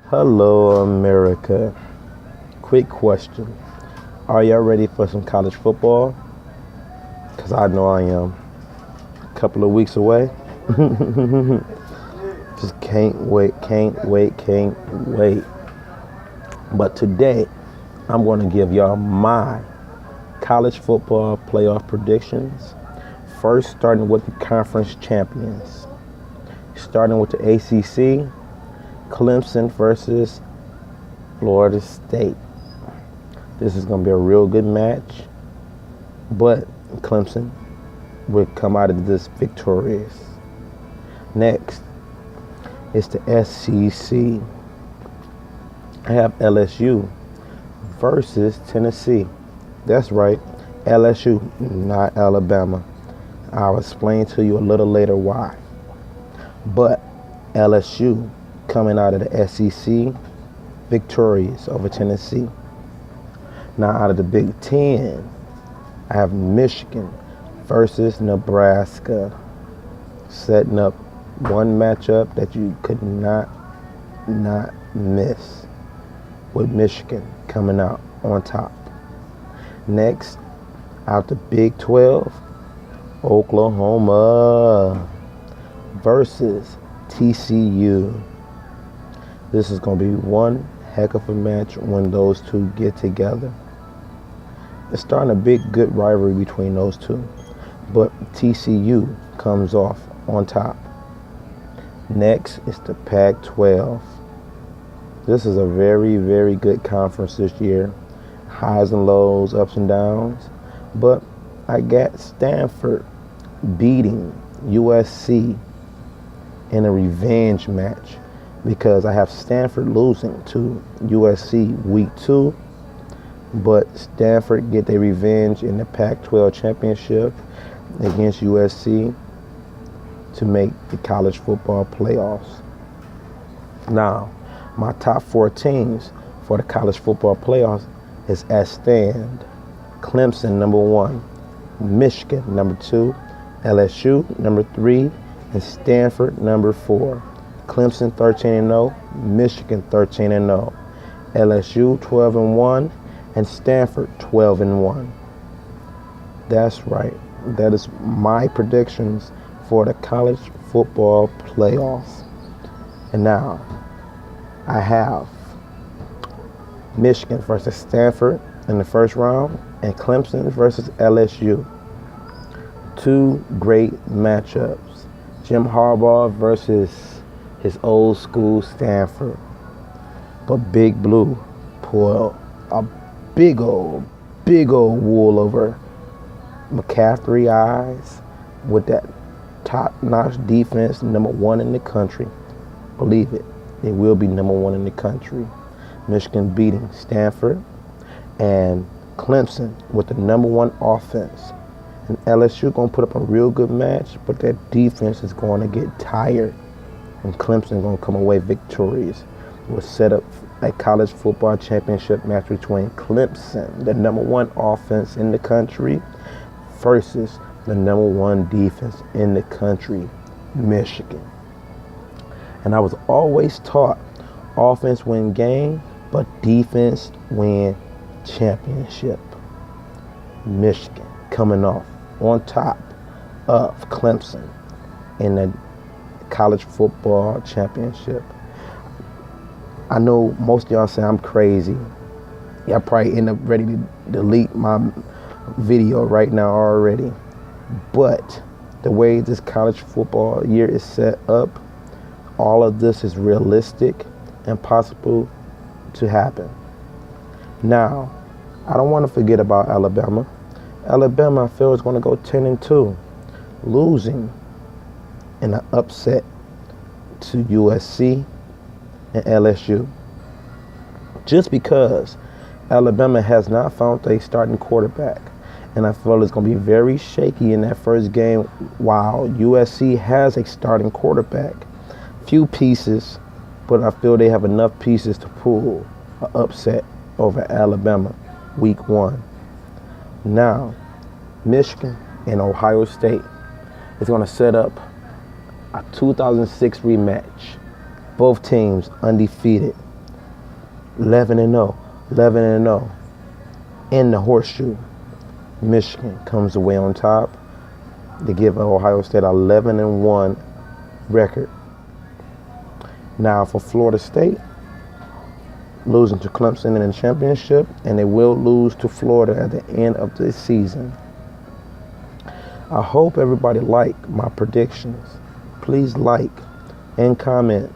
Hello, America. Quick question. Are y'all ready for some college football? Because I know I am. A couple of weeks away. Just can't wait. But today, I'm going to give y'all my college football playoff predictions. First, starting with the conference champions. Starting with the ACC, Clemson versus Florida State. This is going to be a real good match, but Clemson will come out of this victorious. Next, it's the SEC. I have LSU versus Tennessee. That's right, LSU, not Alabama. I'll explain to you a little later why. But LSU coming out of the SEC victorious over Tennessee. Now out of the Big Ten, I have Michigan versus Nebraska, setting up one matchup that you could not miss, with Michigan coming out on top. Next, out the Big 12, Oklahoma versus TCU. This is going to be one heck of a match when those two get together. It's starting a big, good rivalry between those two, but TCU comes off on top. Next is the Pac-12. This is a very, very good conference this year. Highs and lows, ups and downs. But I got Stanford beating USC in a revenge match because I have Stanford losing to USC week 2. But Stanford get their revenge in the Pac-12 championship against USC to make the college football playoffs. Now, my top 4 teams for the college football playoffs is as stand. Clemson, number 1. Michigan, number 2. LSU, number 3. And Stanford, number 4. Clemson, 13-0. Michigan, 13-0. LSU, 12-1. And Stanford, 12-1. That's right. That is my predictions for the college football playoffs. And now, I have Michigan versus Stanford in the first round and Clemson versus LSU. Two great matchups. Jim Harbaugh versus his old school Stanford. But Big Blue pulled a big old wool over McCaffrey's eyes with that top-notch defense, number 1 in the country. Believe it, they will be number 1 in the country. Michigan beating Stanford, and Clemson with the number 1 offense. And LSU going to put up a real good match, but that defense is going to get tired, and Clemson going to come away victorious. We'll set up a college football championship match between Clemson, the number 1 offense in the country, versus the number 1 defense in the country, Michigan. And I was always taught offense win game, but defense win championship. Michigan coming off on top of Clemson in the college football championship. I know most of y'all say I'm crazy. Y'all probably end up ready to delete my video right now already. But the way this college football year is set up, all of this is realistic and possible to happen. Now, I don't want to forget about Alabama. Alabama, I feel, is going to go 10-2, losing in an upset to USC and LSU. Just because Alabama has not found a starting quarterback. And I feel it's going to be very shaky in that first game while USC has a starting quarterback. Few pieces, but I feel they have enough pieces to pull an upset over Alabama week 1. Now, Michigan and Ohio State is going to set up a 2006 rematch. Both teams undefeated 11 and 0. 11 and 0. In the horseshoe, Michigan comes away on top. They give Ohio State an 11 and 1 record. Now for Florida State, losing to Clemson in the championship, and they will lose to Florida at the end of this season. I hope everybody like my predictions. Please like and comment.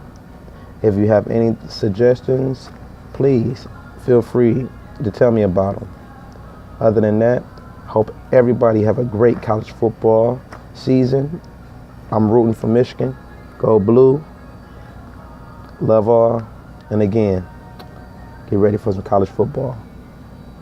If you have any suggestions, please feel free to tell me about them. Other than that, hope everybody have a great college football season. I'm rooting for Michigan. Go Blue. Love all. And again, get ready for some college football.